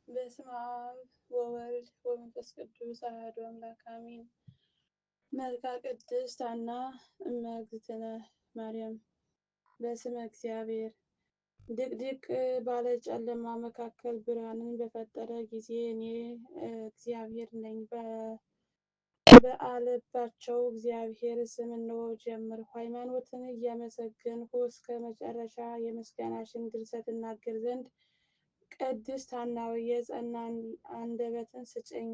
በስመ አብ ወወልድ ወመንፈስ ቅዱስ አሐዱ አምላክ አሜን። መልክዓ ቅድስት ሐና እመ እግዝእትነ ማርያም። በስመ እግዚአብሔር ድቅድቅ ባለ ጨለማ መካከል ብርሃንን በፈጠረ ጊዜ እኔ እግዚአብሔር ነኝ በአለባቸው እግዚአብሔር ስም እነሆ ጀመርሁ። ሃይማኖትን እያመሰገንሁ እስከ መጨረሻ የምስጋናሽን ድርሰት እናገር ዘንድ ቅድስት ሐና ሆይ የጸና አንደበትን ስጭኝ።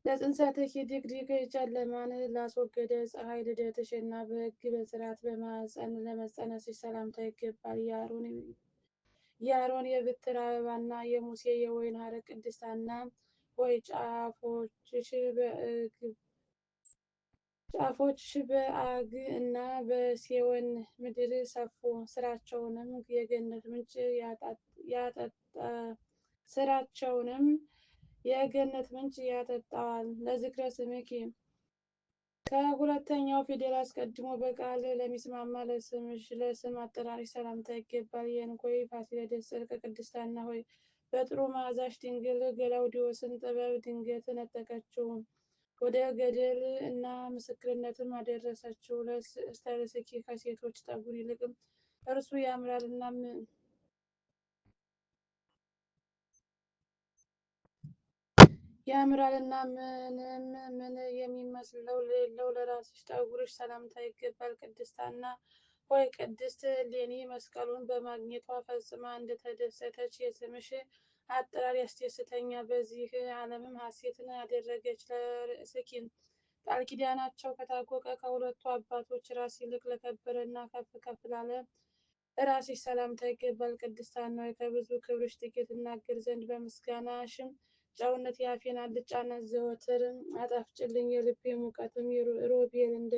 ለጽንሰትኪ ድቅድቅ ጨለማን ላስወገደ ፀሐይ ልደትሽ እና በሕግ በሥርዓት በማኅፀን ለመጸነስሽ ሰላምታ ይገባል። የአሮን የበትር አበባና የሙሴ የወይን ሐረግ ቅድስት ሐና ሆይ ጫፎችሽ በዐግ እና በሴዎን ምድር ሰፉ። ስራቸውንም የገነት ምንጭ ያጠጣዋል። ለዝክረ ስምኪ ከሁለተኛው ፊደል አስቀድሞ በቃል ለሚስማማ ለስምሽ ለስም አጠራርሽ ሰላምታ ይገባል። የእንኮይ ፋሲለደስ ጽድቅ ቅድስት ሐና ሆይ በጥሩ መዓዛሽ ድንግል ገላውዴዎስን ጥበብ ድንገት ነጠቀችው፣ ወደ ገድል እና ምስክርነትም አደረሰችው። ለስተርስኪ ከሴቶች ጠጉር ይልቅም እርሱ ያምራልና ምንም ምን የሚመስለው ለሌለው ለራስሽ ጠጉርሽ ሰላምታ ይገባል። ቅድስት ሐና ሆይ ቅድስት እሌኒ መስቀሉን በማግኘቷ ፈጽማ እንደተደሰተች የስምሽ አጠራር ያስደስተኛል። በዚህ ዓለምም ሐሴትን ያደረገች ለርእስኪ ቃል ኪዳናቸው ከታወቀ ከሁለቱ አባቶች ራስ ይልቅ ለከበረ እና ከፍ ከፍ ላለ ራስሽ ሰላምታ ይገባል። ቅድስት ሐና ሆይ ከብዙ ክብርሽ ጥቂት እናገር ዘንድ በምስጋናሽም ጨውነት የአፌን አልጫነት ዘወትር አጣፍጭልኝ። የልቤ ሙቀትም ሮቤል እንደ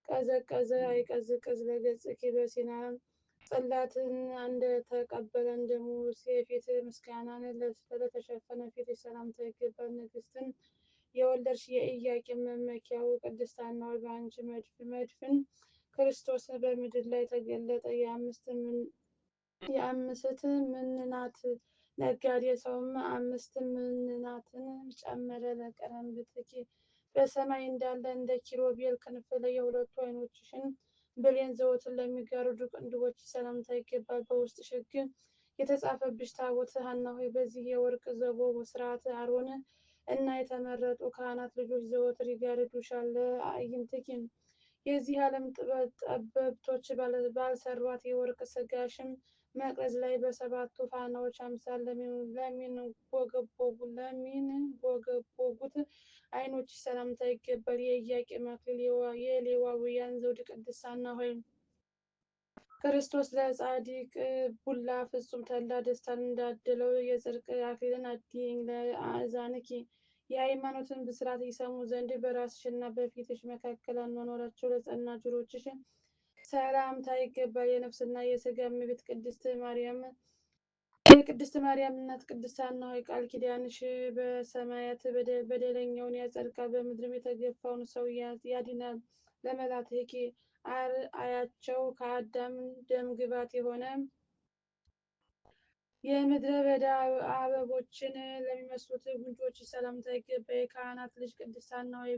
ቀዘቀዘ አይቀዝቅዝ። ለገጽኪ በሲና ጽላትን እንደተቀበለ እንደ ሙሴ ፊት ምስጋናን ለተሸፈነ ፊት ሰላምታ ይገባል። ንግስትን የወለድሽ የኢያቄም መመኪያው ቅድስት ሐና ሆይ በአንቺ መድፍን ክርስቶስ በምድር ላይ ተገለጠ። የአምስት ምንናት ነጋዴ ሰውም 5 ምንናትን ጨመረ። ለቀረምብትኪ በሰማይ እንዳለ እንደ ኪሩቤል ክንፍ የሁለቱ ዓይኖችሽን ብሌን ዘወትር ለሚጋርዱ ቅንድቦች ሰላምታ ይገባል። በውስጥሽ ሕግ የተጻፈብሽ ታቦት ሐና ሆይ በዚህ የወርቅ ዘቦ ስርዓት አሮን እና የተመረጡ ካህናት ልጆች ዘወትር ይጋርዱሻል። ለአዕይንትኪ የዚህ ዓለም ጠበብቶች ባልሰሯት የወርቅ ሥጋሽም መቅረዝ ላይ በሰባቱ ፋናዎች አምሳል ለሚንቦገቦጉት ዓይኖችሽ ሰላምታ ይገባል። የኢያቄም አክሊል የሌዋውያን ዘውድ ቅድስት ሐና ሆይ ክርስቶስ ለጻድቅ ቡላ ፍጹም ተድላ ደስታን እንዳደለው የጽድቅ አክሊልን አድይኝ። ለአእዛንኪ የሃይማኖትን ብስራት ይሰሙ ዘንድ በራስሽና በፊትሽ መካከል አኗኗራቸው ለጸና ጆሮችሽ ሰላምታ ይገባል። የነፍስና የሥጋ እመቤት የቅድስት ማርያም እናት ቅድስት ሐና ሆይ ቃል ኪዳንሽ በሰማያት በደለኛውን ያጸድቃል፣ በምድርም የተገፋውን ሰው ያድናል። ለመላትኪ አርአያቸው ከአዳም ደም ግባት የሆነ የምድረ በዳ አበቦችን ለሚመስሉት ጉንጮች ሰላምታ ይገባል። የካህናት ልጅ ቅድስት ሐና ሆይ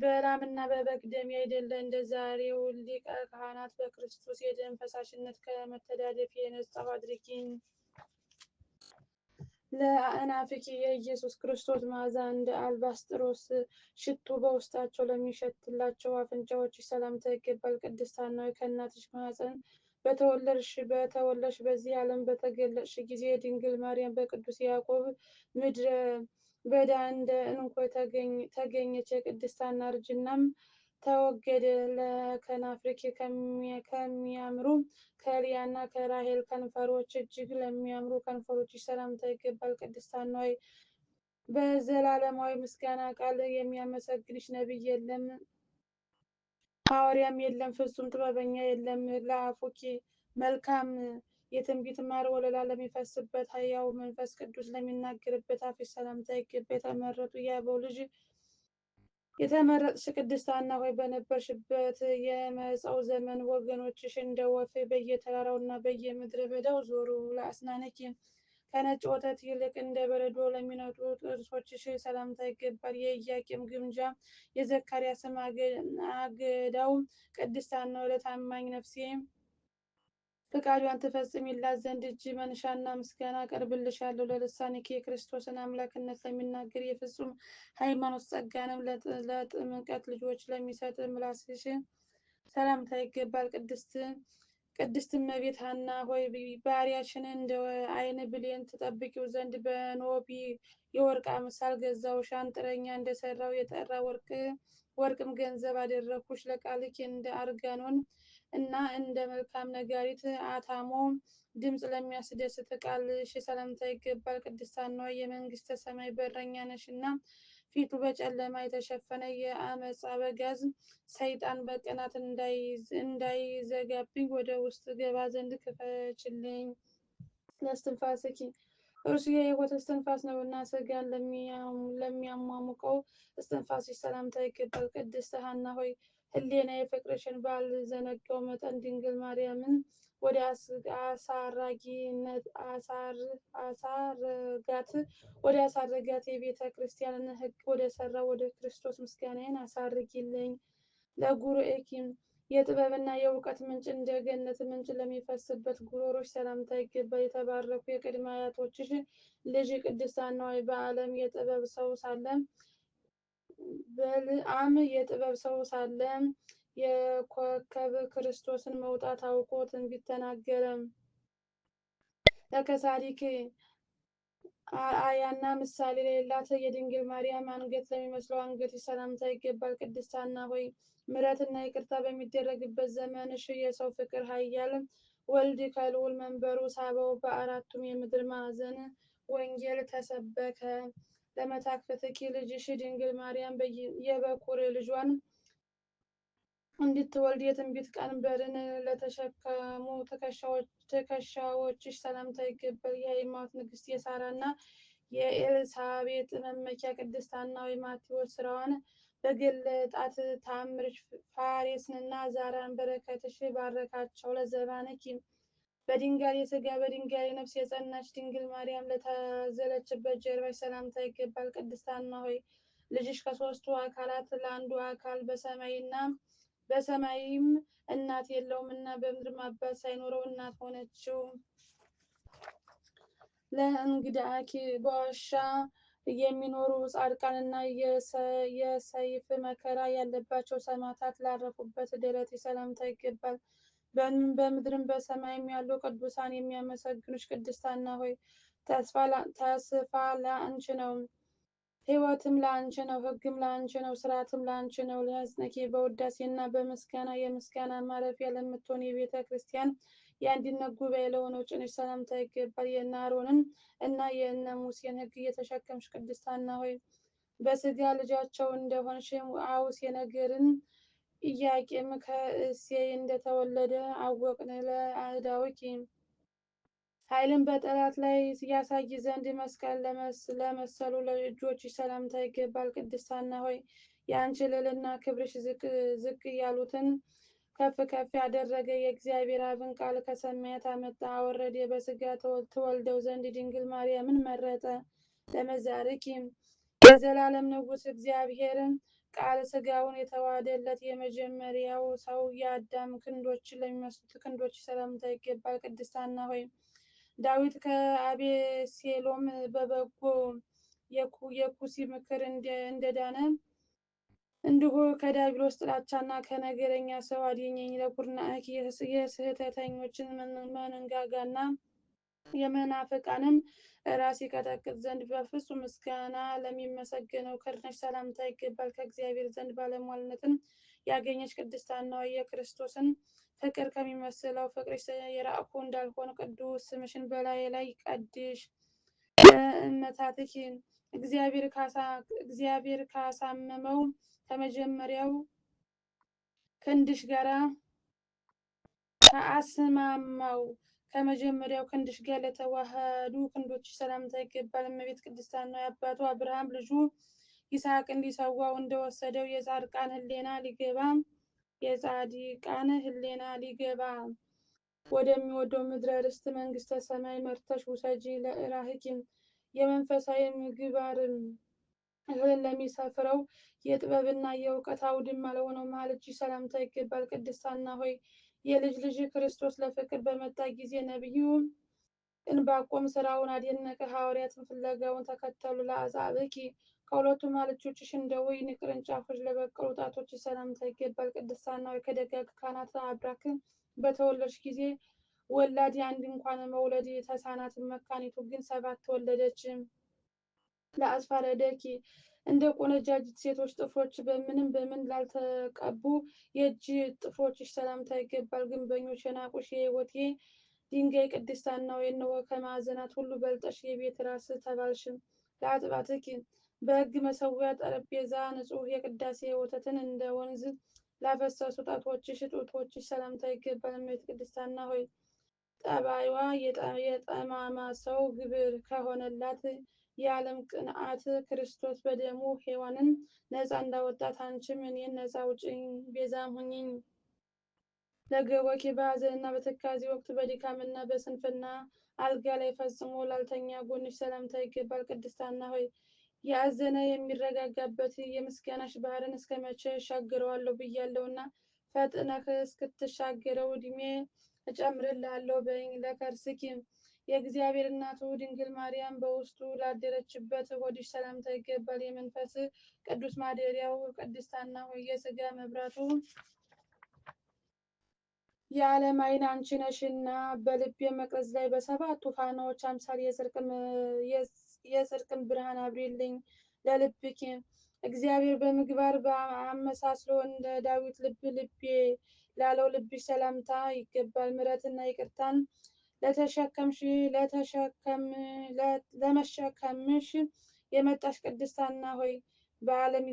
በላምና በበግ ደም ያይደለ እንደ ዛሬው ሊቀ ካህናት በክርስቶስ የደም ፈሳሽነት ከመተዳደፍ የነጻሁ አድርጊኝ። ለአእናፍኪ የኢየሱስ ክርስቶስ መዓዛ እንደ አልባስጥሮስ ሽቱ በውስጣቸው ለሚሸትላቸው አፍንጫዎች ሰላምታ ይገባል። ቅድስት ሐና ሆይ ከእናትሽ ማኅፀን በተወለድሽ በዚህ ዓለም በተገለጽሽ ጊዜ ድንግል ማርያም በቅዱስ ያዕቆብ ምድረ በዳ እንደ እንኮይ ተገኘች። የቅድስት ሐና እርጅናም ተወገደ። ለከናፍርኪ ከሚያምሩ ከልያና ከራሔል ከንፈሮች እጅግ ለሚያምሩ ከንፈሮችሽ ሰላምታ ይገባል። ቅድስት ሐና ሆይ በዘላለማዊ ምስጋና ቃል የሚያመሰግንሽ ነቢይ የለም፣ ሐዋርያም የለም፣ ፍጹም ጥበበኛ የለም። ለአፉኪ መልካም የትንቢት ማር ወለላ ለሚፈስበት ሕያው መንፈስ ቅዱስ ለሚናገርበት አፍሽ ሰላምታ ይገባል። የተመረጡ የአበው ልጅ የተመረጥሽ ቅድስት ሐና ሆይ በነበርሽበት የመጻው ዘመን ወገኖችሽ እንደ ወፍ በየተራራውና በየምድረ በዳው ዞሩ። ለአስናነኪ ከነጭ ወተት ይልቅ እንደ በረዶ ለሚነጡ ጥርሶችሽ ሰላምታ ይገባል። የኢያቄም ግምጃ የዘካርያስም አገዳው ቅድስት ሐና ለታማኝ ነፍሴ ፈቃዷን ትፈጽሚላት ዘንድ እጅ መንሻና ምስጋና አቀርብልሻለሁ። ለልሳንኪ የክርስቶስን አምላክነት ለሚናገር የፍጹም ሃይማኖት ጸጋንም ለጥምቀት ልጆች ለሚሰጥ ምላስሽ ሰላምታ ይገባል። ቅድስት እመቤት ሐና ሆይ ባሪያሽን እንደ ዓይን ብሌን ትጠብቂው ዘንድ በኖቢ የወርቅ አምሳል ገዛውሽ። አንጥረኛ እንደሰራው የጠራ ወርቅም ገንዘብ አደረግኩሽ። ለቃልኪ እንደ አርጋኖን እና እንደ መልካም ነጋሪት አታሞ ድምፅ ለሚያስደስት ቃልሽ ሰላምታ ይገባል። ቅድስት ሐና ሆይ የመንግስተ ሰማይ በረኛ ነሽና ፊቱ በጨለማ የተሸፈነ የአመፅ አበጋዝ ሰይጣን በቅናት እንዳይዘጋብኝ ወደ ውስጥ ገባ ዘንድ ክፈችልኝ። ለእስትንፋስኪ እርሱ የሕይወት እስትንፋስ ነውና ሥጋን ለሚያሟሙቀው እስትንፋስሽ ሰላምታ ይገባል። ቅድስት ሐና ሆይ ሕሊና የፍቅርሽን ባልዘነጋው መጠን ድንግል ማርያምን ወደ አሳረጋት የቤተ ክርስቲያንን ሕግ ወደ ሰራ ወደ ክርስቶስ ምስጋናዬን አሳርጊልኝ። ለጉርኤኪም የጥበብና የእውቀት ምንጭ እንደ ገነት ምንጭ ለሚፈስበት ጉሮሮች ሰላምታ ይገባል። የተባረኩ የቅድመ አያቶችሽ ልጅ ቅድስት ሐና ሆይ በዓለም የጥበብ ሰው ሳለም በልዓም የጥበብ ሰው ሳለም የኮከብ ክርስቶስን መውጣት አውቆ ትንቢት ተናገረ። ለከሳዲክ አያና ምሳሌ የሌላት የድንግል ማርያም አንገት ለሚመስለው አንገትሽ ሰላምታ ይገባል። ቅድስት ሐና ሆይ ምሕረትና ይቅርታ በሚደረግበት ዘመንሽ የሰው ፍቅር ኃያል ወልድ ከልዑል መንበሩ ሳበው። በአራቱም የምድር ማዕዘን ወንጌል ተሰበከ። ለመታክፍትኪ ልጅሽ ድንግል ማርያም የበኩር ልጇን እንድትወልድ የትንቢት ቀንበርን ለተሸከሙ ትከሻዎችሽ ሰላምታ ይገባል። የሃይማኖት ንግሥት የሳራና የኤልሳቤጥ መመኪያ ቅድስት ሐና ሆይ ማቴዎስ ስራዋን በገለጣት ታምርሽ ፋሬስንና ዛራን በረከትሽ ባረካቸው። ለዘባንኪ በድንጋሌ ሥጋ በድንጋሌ ነፍስ የጸናች ድንግል ማርያም ለታዘለችበት ጀርባሽ ሰላምታ ይገባል። ቅድስት ሐና ሆይ ልጅሽ ከሦስቱ አካላት ለአንዱ አካል በሰማይም እናት የለውም እና በምድርም አባት ሳይኖረው እናት ሆነችው። ለእንግዳኪ በዋሻ የሚኖሩ ጻድቃንና የሰይፍ መከራ ያለባቸው ሰማዕታት ላረፉበት ደረትሽ ሰላምታ ይገባል። በምድርም በሰማይም ያሉ ቅዱሳን የሚያመሰግኑሽ ቅድስት ሐና ሆይ ተስፋ ለአንቺ ነው፣ ሕይወትም ለአንቺ ነው፣ ሕግም ለአንቺ ነው፣ ስርዓትም ለአንቺ ነው። ለሕፅንኪ በውዳሴና በምስጋና የምስጋና ማረፊያ ለምትሆን የቤተ ክርስቲያን የአንድነት ጉባኤ ለሆነው ጭንሽ ሰላምታ ይገባል። የእነ አሮንን እና የእነ ሙሴን ሕግ የተሸከምሽ ቅድስት ሐና ሆይ በሥጋ ልጃቸው እንደሆንሽ አውስ የነገርን ኢያቄም ከእሴይ እንደተወለደ አወቅን። ለአእዳውኪ ኃይልን በጠላት ላይ ያሳይ ዘንድ መስቀል ለመሰሉ እጆችሽ ሰላምታ ይገባል። ቅድስት ሐና ሆይ የአንቺ ልዕልና ክብርሽ ዝቅ ያሉትን ከፍ ከፍ ያደረገ የእግዚአብሔር አብን ቃል ከሰማያት አመጣ አወረደ። በሥጋ ትወልደው ዘንድ ድንግል ማርያምን መረጠ። ለመዛርኪ የዘላለም ንጉሥ እግዚአብሔር ቃል ሥጋውን የተዋሃደለት የመጀመሪያው ሰው የአዳም ክንዶች ለሚመስሉት ክንዶች ሰላምታ ይገባል። ቅድስት ሐና ሆይ ዳዊት ከአቤሴሎም በበጎ የኩሲ ምክር እንደዳነ እንዲሁ ከዲያብሎስ ጥላቻና ከነገረኛ ሰው አድኘኝ። ለኩርናኪ የስህተተኞችን መንጋጋና የመናፍቃንን ራስ ይቀጠቅጥ ዘንድ በፍጹም ምስጋና ለሚመሰገነው ክርነሽ ሰላምታ ይገባል። ከእግዚአብሔር ዘንድ ባለሟልነትን ያገኘች ቅድስት ሐና ሆይ የክርስቶስን ፍቅር ከሚመስለው ፍቅርሽ የራቅሁ እንዳልሆን ቅዱስ ስምሽን በላዬ ላይ ቀድሽ። ለእመታትኪ እግዚአብሔር ካሳመመው ከመጀመሪያው ክንድሽ ጋራ ከአስማማው ከመጀመሪያው ክንድሽ ጋር ለተዋሃዱ ክንዶች ሰላምታ ይገባል። እመቤት ቅድስት ሐና የአባቱ አብርሃም ልጁ ይስሐቅ እንዲሰዋው እንደወሰደው የጻድቃን ሕሊና ሊገባ ወደሚወደው ምድረ ርስት መንግስተ ሰማይ መርተሽ ውሰጂ። ለእራህኪም የመንፈሳዊ ምግባርን እህልን ለሚሰፍረው የጥበብና የእውቀት አውድማ ለሆነው መሃል እጅ ሰላምታ ይገባል። ቅድስት ሐና ሆይ የልጅ ልጅ ክርስቶስ ለፍቅር በመጣ ጊዜ ነቢዩ ዕንባቆም ስራውን አደነቀ፣ ሐዋርያትን ፍለጋውን ተከተሉ። ለአጻብዕኪ ከሁለቱ መሃል እጆችሽ እንደ ወይን ቅርንጫፎች ለበቀሉ ጣቶች ሰላምታ ይገባል። ቅድስት ሐና ሆይ ከደጋግ ካህናት አብራክ በተወለድሽ ጊዜ ወላድ አንድ እንኳን መውለድ ተሳናት፣ መካኒቱ ግን 7 ወለደች። ለአስፋረደኪ እንደ ቆነጃጅት ሴቶች ጥፍሮች በምን ላልተቀቡ የእጅ ጥፍሮችሽ ሰላምታ ይገባል። ግንበኞች የናቁሽ የሕይወቴ ድንጋይ ቅድስት ሐና ሆይ እነሆ ከማዕዘናት ሁሉ በልጠሽ የቤት ራስ ተባልሽ። ለአጥባትኪ በሕግ መሠዊያ ጠረጴዛ ንጹሕ የቅዳሴ ወተትን እንደ ወንዝ ላፈሰሱ ጡቶችሽ ሰላምታ ይገባል። እመቤት ቅድስት ሐና ሆይ ጠባይዋ የጠማማ ሰው ግብር ከሆነላት የዓለም ቅንዓት ክርስቶስ በደሙ ሔዋንን ነፃ እንዳወጣት አንቺም እኔን ነፃ አውጪኝ ቤዛም ሁኚኝ። ለገቦኪ በሐዘንና በትካዜ ወቅት በድካምና በስንፍና አልጋ ላይ ፈጽሞ ላልተኛ ጎንሽ ሰላምታ ይገባል። ቅድስት ሐና ሆይ ያዘነ የሚረጋጋበት የምስጋናሽ ባህርን እስከ መቼ እሻገረዋለሁ ብያለሁና ፈጥነህ እስክትሻገረው ዕድሜ እጨምርልሃለሁ በይኝ። ለከርስኪ የእግዚአብሔር እናቱ ድንግል ማርያም በውስጡ ላደረችበት ሆድሽ ሰላምታ ይገባል። የመንፈስ ቅዱስ ማደሪያው ቅድስት ሐና ሆይ የሥጋ መብራቱ የዓለም ዓይን አንቺ ነሽና በልቤ መቅረዝ ላይ በሰባቱ ፋናዎች አምሳል የጽድቅን ብርሃን አብሪልኝ። ለልብኪ እግዚአብሔር በምግባር አመሳስሎ እንደ ዳዊት ልቤ ላለው ልብሽ ሰላምታ ይገባል። ምሕረትና ይቅርታን ለመሸከምሽ የመጣሽ ቅድስት ሐና ሆይ በዓለም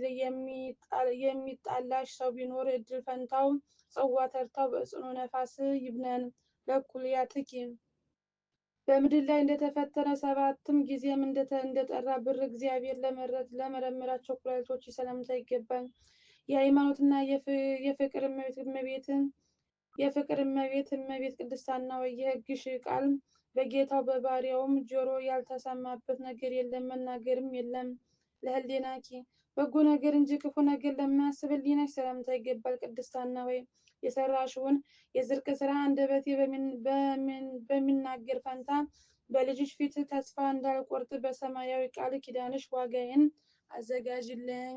የሚጣላሽ ሰው ቢኖር እድል ፈንታው ጽዋ ተርታው በጽኑ ነፋስ ይብነን። ለኩልያትኪ በምድር ላይ እንደተፈተነ 7 ጊዜም እንደጠራ ብር እግዚአብሔር ለመረመራቸው ኩላሊቶች ሰላምታ ይገባል። የሃይማኖትና የፍቅር እመቤት ቅድስት ሐና ሆይ የሕግሽ ቃል በጌታው በባሪያውም ጆሮ ያልተሰማበት ነገር የለም፣ መናገርም የለም። ለህሊናኪ በጎ ነገር እንጂ ክፉ ነገር ለማያስብ ሕሊናሽ ሰላምታ ይገባል። ቅድስት ሐና ሆይ የሰራሽውን የጽድቅ ስራ አንደበቴ በሚናገር ፈንታ በልጅሽ ፊት ተስፋ እንዳልቆርጥ በሰማያዊ ቃል ኪዳንሽ ዋጋዬን አዘጋጅልኝ።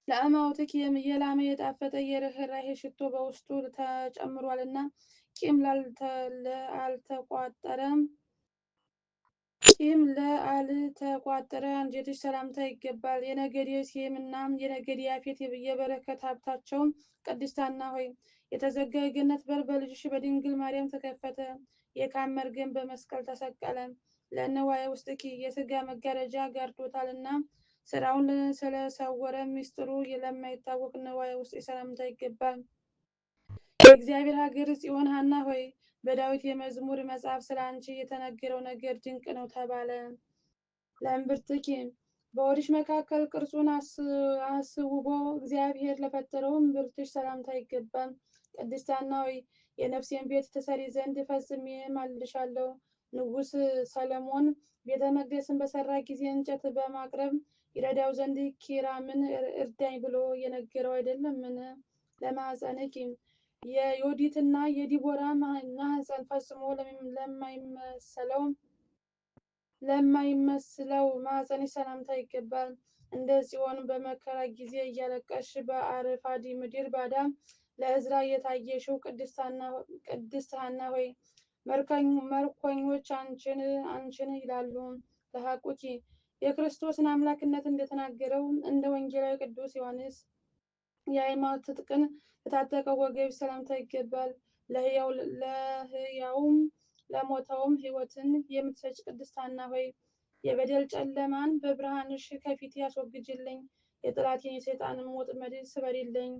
ለአማውትኪ የላመ የጣፈጠ የርኅራኄ ሽቶ በውስጡ ተጨምሯልና ቂም ላልተቋጠረ አንጀትሽ ሰላምታ ይገባል። የነገዴ ሴምና የነገዴ ያፌት የበረከት ሀብታቸው ቅድስት ሐና ሆይ የተዘጋ የገነት በር በልጅሽ በድንግል ማርያም ተከፈተ። የካም መርገም በመስቀል ተሰቀለ። ለነዋየ ውስጥኪ የሥጋ መጋረጃ ጋርዶታልና ስራውን ስለሰወረ ሚስጥሩ ለማይታወቅ ነዋየ ውስጥ ሰላምታ ይገባል። የእግዚአብሔር ሀገር ጽዮን ሐና ሆይ በዳዊት የመዝሙር መጽሐፍ ስለ አንቺ የተነገረው ነገር ድንቅ ነው ተባለ። ለእምብርትኪ በሆድሽ መካከል ቅርጹን አስውቦ እግዚአብሔር ለፈጠረው እምብርትሽ ሰላምታ ይገባል። ቅድስት ሐና ሆይ የነፍሴን ቤት ትሰሪ ዘንድ ፈጽሜ እማልድሻለሁ። ንጉሥ ሰለሞን ቤተ መቅደስን በሰራ ጊዜ እንጨት በማቅረብ ይረዳው ዘንድ ኪራምን እርዳኝ ብሎ የነገረው አይደለምን? ለማኅፀንኪ የዮዲትና የዲቦራ ማኅፀን ፈጽሞ ለማይመስለው ማኅፀንሽ ሰላምታ ይገባል። እንደ ጽዮን በመከራ ጊዜ እያለቀሽ በአረፋዲ ምድር ባዳ ለዕዝራ የታየሽው ቅድስት ሐና ሆይ መርኮኞች አንቺን ይላሉ። ለሐቁኪ የክርስቶስን አምላክነት እንደተናገረው እንደ ወንጌላዊ ቅዱስ ዮሐንስ የሃይማኖት ትጥቅን ለታጠቀው ወገብሽ ሰላምታ ይገባል። ለሕያውም ለሞተውም ሕይወትን የምትሰጭ ቅድስት ሐና ሆይ የበደል ጨለማን በብርሃንሽ ከፊቴ ያስወግጅልኝ። የጠላቴን የሰይጣንን ወጥመድ ስበሪልኝ።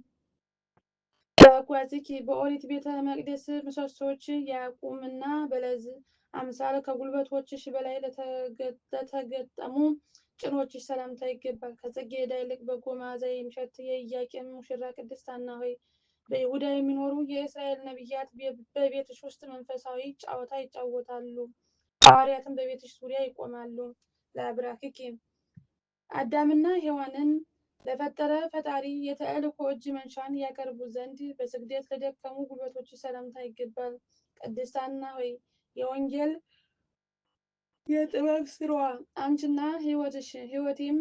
በአጓዝኪ በኦሪት ቤተ መቅደስ ምሰሶች ያዕቁምና በለዝ አምሳል ከጉልበቶችሽ በላይ ለተገጠሙ ጭኖችሽ ሰላምታ ይገባል። ከጽጌረዳ ይልቅ በጎ መዓዛ የሚሸት የኢያቄም ሙሽራ ቅድስት ሐና ሆይ በይሁዳ የሚኖሩ የእስራኤል ነቢያት በቤትሽ ውስጥ መንፈሳዊ ጨዋታ ይጫወታሉ፣ ሐዋርያትም በቤትሽ ዙሪያ ይቆማሉ። ለአብራክኪ አዳምና ሔዋንን ለፈጠረ ፈጣሪ የተልእኮ እጅ መንሻን ያቀርቡ ዘንድ በስግደት ለደከሙ ጉልበቶች ሰላምታ ይገባል። ቅድስት ሐና ሆይ የወንጌል የጥበብ ስሯ አንቺና ሕይወቴን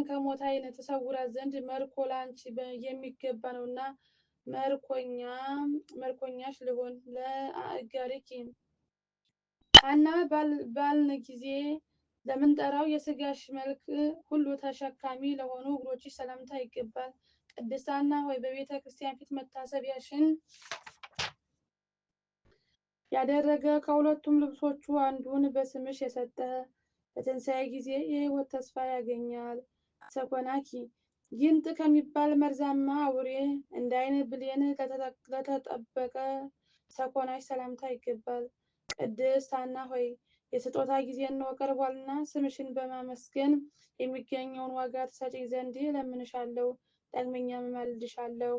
ከሞት ዓይን ትሰውራት ዘንድ መርኮ ለአንቺ የሚገባ ነውና መርኮኛሽ ልሁን። ለአእጋሪኪ ሐና ባልን ጊዜ ለምንጠራው የስጋሽ መልክ ሁሉ ተሸካሚ ለሆኑ እግሮችሽ ሰላምታ ይገባል። ቅድስት ሐና ሆይ በቤተ ክርስቲያን ፊት መታሰቢያሽን ያደረገ ከሁለቱም ልብሶቹ አንዱን በስምሽ የሰጠ በትንሣኤ ጊዜ የሕይወት ተስፋ ያገኛል። ሰኮናኪ ጊንጥ ከሚባል መርዛማ አውሬ እንደ ዓይን ብሌን ለተጠበቀ ሰኮናሽ ሰላምታ ይገባል። ቅድስት ሐና ሆይ የስጦታ ጊዜ ነው ቀርቧልና ስምሽን በማመስገን የሚገኘውን ዋጋ ትሰጪኝ ዘንድ እለምንሻለሁ፣ ዳግመኛም እማልድሻለሁ።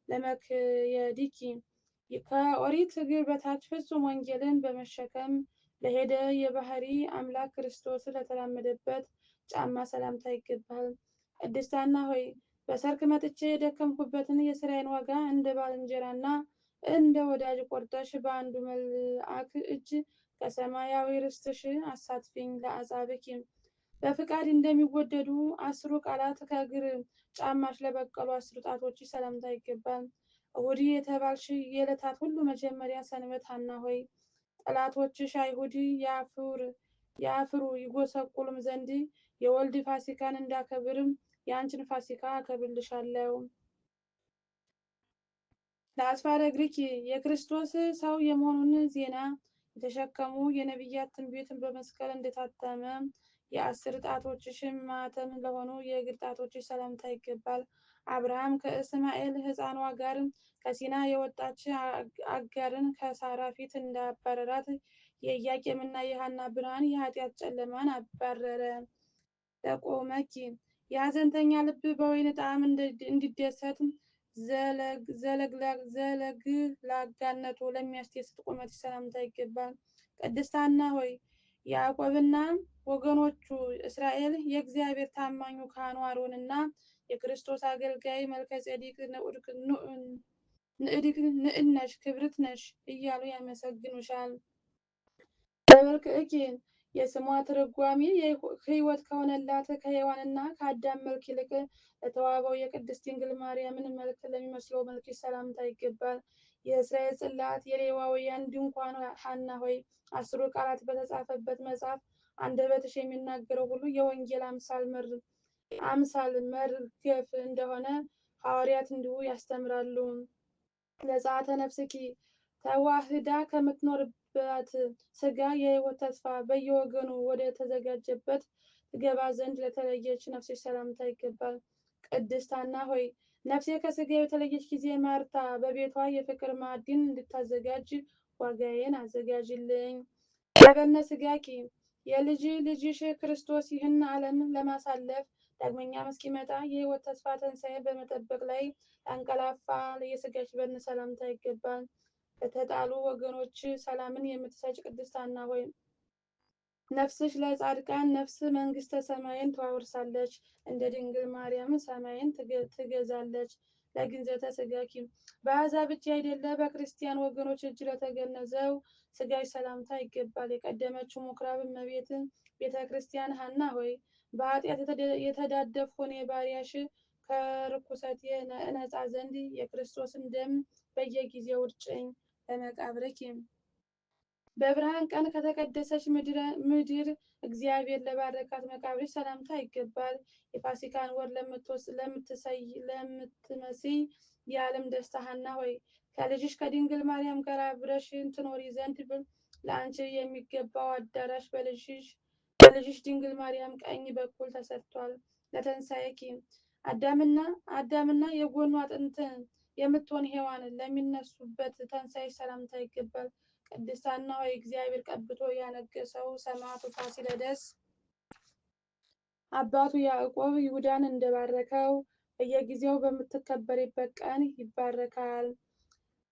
ለመክየዲኪ ከኦሪት እግር በታች ፍጹም ወንጌልን በመሸከም ለሄደ የባህሪ አምላክ ክርስቶስ ለተራመደበት ጫማ ሰላምታ ይገባል። ቅድስት ሐና ሆይ በሰርክ መጥቼ የደከምኩበትን የስራዬን ዋጋ እንደ ባልንጀራና እንደ ወዳጅ ቆርጠሽ በአንዱ መልአክ እጅ ከሰማያዊ ርስትሽ አሳትፊኝ። ለአጻብኪ በፍቃድ እንደሚወደዱ 10 ቃላት ከእግር ጫማሽ ለበቀሉ 10 ጣቶችሽ ሰላምታ ይገባል። እሁድ የተባልሽ የዕለታት ሁሉ መጀመሪያ ሰንበት ሐና ሆይ ጠላቶችሽ አይሁድ ያፍሩ ይጎሰቁሉም ዘንድ የወልድ ፋሲካን እንዳከብርም የአንችን ፋሲካ አከብርልሻለሁ። ለአስፋረ እግሪኪ የክርስቶስ ሰው የመሆኑን ዜና የተሸከሙ የነቢያት ትንቢትን በመስቀል እንደታተመ የ10 ጣቶችሽ ማተም ለሆኑ የእግር ጣቶችሽ ሰላምታ ይገባል። አብርሃም ከእስማኤል ሕፃኗ ጋር ከሲና የወጣች አጋርን ከሳራ ፊት እንዳባረራት የኢያቄምና የሐና ብርሃን የኃጢአት ጨለማን አባረረ። ለቆመኪ የሐዘንተኛ ልብ በወይን ጣዕም እንዲደሰት ዘለግላጋነቱ ለሚያስደስት ቁመትሽ ሰላምታ ይገባል። ቅድስት ሐና ሆይ ያዕቆብና ወገኖቹ እስራኤል የእግዚአብሔር ታማኙ ካህኑ አሮንና የክርስቶስ አገልጋይ መልከጼዴቅ ንዕድ ነሽ ክብርት ነሽ እያሉ ያመሰግኑሻል። በመልክዕኪ የስሟ ትርጓሜ ሕይወት ከሆነላት ከሔዋንና ከአዳም መልክ ይልቅ ለተዋበው የቅድስት ድንግል ማርያምን መልክ ለሚመስለው መልክሽ ሰላምታ ይገባል። የእስራኤል ጽላት የሌዋውያን ድንኳን ሐና ሆይ 10 ቃላት በተጻፈበት መጽሐፍ አንደበትሽ የሚናገረው ሁሉ የወንጌል አምሳል መርገፍ እንደሆነ ሐዋርያት እንዲሁ ያስተምራሉ። ለጸአተ ነፍስኪ ተዋህዳ ከምትኖርበት ሥጋ የሕይወት ተስፋ በየወገኑ ወደ ተዘጋጀበት ትገባ ዘንድ ለተለየች ነፍስሽ ሰላምታ ይገባል። ቅድስት ሐና ሆይ ነፍሴ ከሥጋ የተለየች ጊዜ ማርታ በቤቷ የፍቅር ማዕድን እንድታዘጋጅ ዋጋዬን አዘጋጅልኝ። ለበነ ሥጋኪ የልጅ ልጅሽ ክርስቶስ ይህን ዓለም ለማሳለፍ ዳግመኛም እስኪመጣ የሕይወት ተስፋ ትንሣኤ በመጠበቅ ላይ ለአንቀላፋ የሥጋሽ በድን ሰላምታ ይገባል። ለተጣሉ ወገኖች ሰላምን የምትሰጭ ቅድስት ሐና ሆይ ነፍስሽ ለጻድቃን ነፍስ መንግሥተ ሰማይን ትዋወርሳለች፣ እንደ ድንግል ማርያም ሰማይን ትገዛለች። ለግንዘተ ሥጋኪ በአሕዛብ እጅ አይደለ በክርስቲያን ወገኖች እጅ ለተገነዘው ሥጋሽ ሰላምታ ይገባል። የቀደመችው ምኵራብ እመቤት ቤተ ክርስቲያን ሐና ሆይ በኃጢአት የተዳደፍኩ እኔ ባሪያሽ ከርኩሰት እነጻ ዘንድ የክርስቶስን ደም በየጊዜው እርጭኝ። ለመቃብርኪ በብርሃን ቀን ከተቀደሰች ምድር እግዚአብሔር ለባረካት መቃብርሽ ሰላምታ ይገባል። የፋሲካን ወር ለምትመስይ የዓለም ደስታ ሐና ሆይ ከልጅሽ ከድንግል ማርያም ጋር አብረሽ ትኖሪ ዘንድ ለአንቺ የሚገባው አዳራሽ በልጅሽ ድንግል ማርያም ቀኝ በኩል ተሰርቷል። ለትንሣኤኪ አዳምና የጎኑ አጥንት የምትሆን ሔዋን ለሚነሱበት ትንሣኤሽ ሰላምታ ይገባል። ቅድስት ሐና ሆይ እግዚአብሔር ቀብቶ ያነገሰው ሰማዕቱ ፋሲለደስ አባቱ ያዕቆብ ይሁዳን እንደባረከው በየጊዜው በምትከበሪበት ቀን ይባረካል።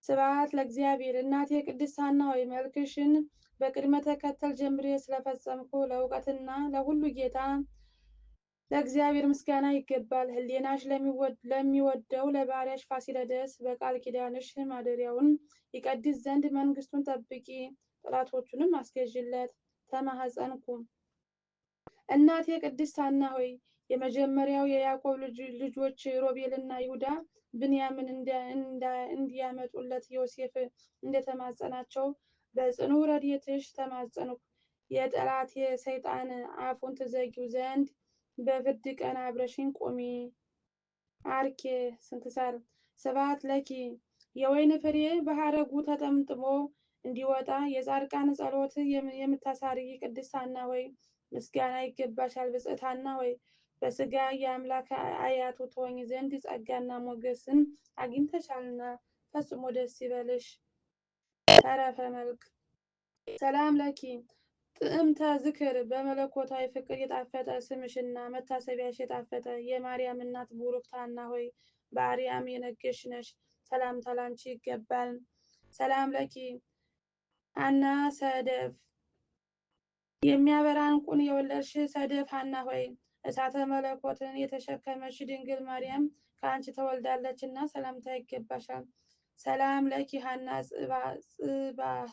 ስብሐት ለእግዚአብሔር። እናቴ ቅድስት ሐና ሆይ መልክሽን በቅድመ ተከተል ጀምሬ ስለፈጸምኩ ለእውቀትና ለሁሉ ጌታ ለእግዚአብሔር ምስጋና ይገባል። ሕሊናሽ ለሚወደው ለባሪያሽ ፋሲለደስ በቃል ኪዳንሽ ማደሪያውን ይቀድስ ዘንድ መንግስቱን ጠብቂ፣ ጠላቶቹንም አስገዥለት። ተማኅፀንኩ። እናቴ ቅድስት ሐና ሆይ የመጀመሪያው የያዕቆብ ልጆች ሮቤልና ይሁዳ ብንያምን እንዲያመጡለት ዮሴፍ እንደተማጸናቸው በጽኑ ረድኤትሽ ተማጸንኩ። የጠላቴ ሰይጣን አፉን ትዘጊው ዘንድ በፍርድ ቀን አብረሽኝ ቁሚ። አርኬ ስንክሳር። ስብሐት ለኪ። የወይን ፍሬ በሐረጉ ተጠምጥሞ እንዲወጣ የጻድቃን ጸሎት የምታሳርጊ ቅድስት ሐና ሆይ ምስጋና ይገባሻል። ብፅዕት ሐና ሆይ በሥጋ የአምላክ አያቱ ትሆኚ ዘንድ ጸጋና ሞገስን አግኝተሻልና ፈጽሞ ደስ ይበልሽ። ተረፈ መልክ። ሰላም ለኪ ጥዕምተ ዝክር በመለኮታዊ ፍቅር የጣፈጠ ስምሽና መታሰቢያሽ የጣፈጠ የማርያም እናት ቡሩክት ሐና ሆይ በአርያም የነገሽ ነሽ። ሰላምታ ላንቺ ይገባል። ሰላም ለኪ ሐና ሰደፍ የሚያበራ ዕንቁን የወለድሽ ሰደፍ ሐና ሆይ እሳተ መለኮትን የተሸከመች ድንግል ማርያም ከአንቺ ተወልዳለችና ሰላምታ ይገባሻል። ሰላም ለኪ ሐና ጽባህ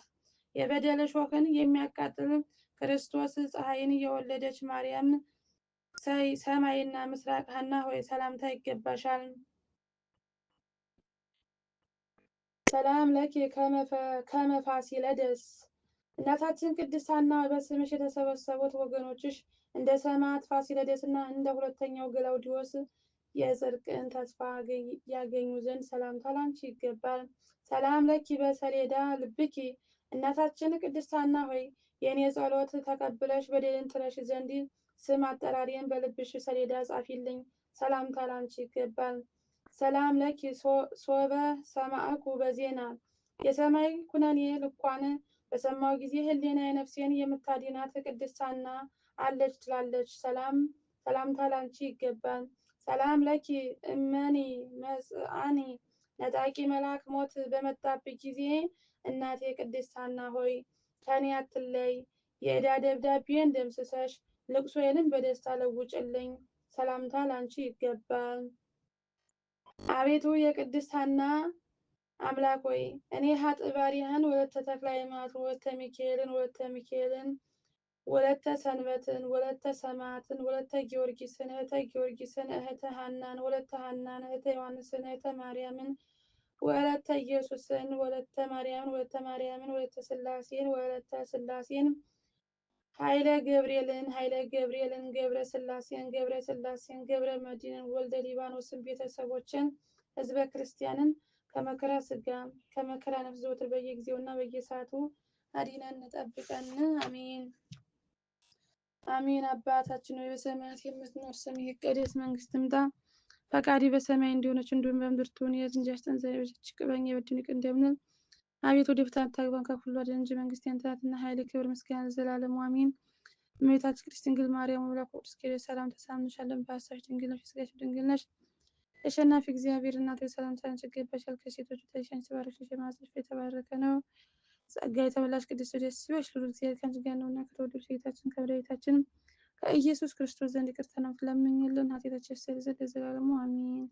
የበደል እሾህን የሚያቃጥል ክርስቶስ ፀሐይን የወለደች ማርያም ሰማይና ምስራቅ ሐና ሆይ ሰላምታ ይገባሻል። ሰላም ለኪ ከመፋሲለደስ እናታችን ቅድስት ሐና በስምሽ የተሰበሰቡት ወገኖችሽ እንደ ሰማዕት ፋሲለደስና እንደ ሁለተኛው ገላውዲዮስ የጽድቅን ተስፋ ያገኙ ዘንድ ሰላምታ ላንቺ ይገባል። ሰላም ለኪ በሰሌዳ ልብኪ እናታችን ቅድስት ሐና ሆይ የእኔ ጸሎት ተቀብለሽ በደልን ትረሽ ዘንድ ስም አጠራሪን በልብሽ ሰሌዳ ጻፊልኝ። ሰላምታ ላንቺ ይገባል። ሰላም ለኪ ሶበ ሰማዕኩ በዜና የሰማይ ኩነኔ ልኳን በሰማው ጊዜ ሕሊናዬ ነፍሴን የምታድናት ቅድስት ሐና አለች ትላለች። ሰላምታ ላንቺ ይገባል። ሰላም ለኪ እመኒ መጽአኒ ነጣቂ መልአክ ሞት በመጣብኝ ጊዜ እናቴ ቅድስት ሐና ሆይ ከኔ አትለይ። የዕዳ ደብዳቤን ደምስሰሽ ልቅሶዬንም በደስታ ለውጭልኝ። ሰላምታ ላንቺ ይገባል። አቤቱ የቅድስት ሐና አምላክ ሆይ እኔ ኃጥእ ባሪያህን ወለተ ተክለ ሃይማኖትን ወለተ ሚካኤልን ወለተ ሰንበትን ወለተ ሰማዕትን ወለተ ጊዮርጊስን እህተ ጊዮርጊስን እህተ ሐናን ወለተ ሐናን እህተ ዮሐንስን እህተ ማርያምን ወለተ ኢየሱስን ወለተ ማርያምን ወለተ ማርያምን ወለተ ሥላሴን ወለተ ሥላሴን ኃይለ ገብርኤልን ገብረ ሥላሴን ገብረ መድኅንን ወልደ ሊባኖስን ቤተሰቦችን ሕዝበ ክርስቲያንን ከመከራ ሥጋ ከመከራ ነፍስ ዘወትር በየጊዜውና በየሰዓቱ አድነን ጠብቀን። አሜን አሜን። አባታችን ሆይ በሰማያት የምትኖር ስምህ ይቀደስ፣ መንግስትህ ትምጣ፣ ፈቃድህ በሰማይ እንደሆነች እንዲሁም በምድር ትሁን። የዕለት እንጀራችንን ዛሬ በደረሰችን ይቅር በለን የበደሉንን ይቅር እንደምንል። አቤቱ ወደ ፈተና አታግባን ከሁሉ አድነን እንጂ መንግስት ያንተ ናትና፣ ኃይል፣ ክብር፣ ምስጋና ለዘላለሙ አሜን። እመቤታችን ቅድስት ድንግል ማርያም ወላዲተ ቅዱስ ገብርኤል ሰላምታ እንልሻለን። በሐሳብሽ ድንግል ነሽ፣ በሥጋሽ ድንግል ነሽ። የአሸናፊ እግዚአብሔር እናት ሆይ ሰላምታ ላንቺ ይገባሻል። ከሴቶች ተለይተሽ አንቺ የተባረክሽ የማኅፀንሽ ፍሬ የተባረከ ነው። ጸጋ የተመላሽ ቅድስት ሆይ ደስ ይበልሽ፣ ልዑል እግዚአብሔር ከአንቺ ጋር ነውና ከተወደደው ጌታችን ከመድኃኒታችን ከኢየሱስ ክርስቶስ ዘንድ ይቅርታን ለምኝልን ኃጢአታችንን ያስተሰርይ ዘንድ ለዘላለሙ አሜን።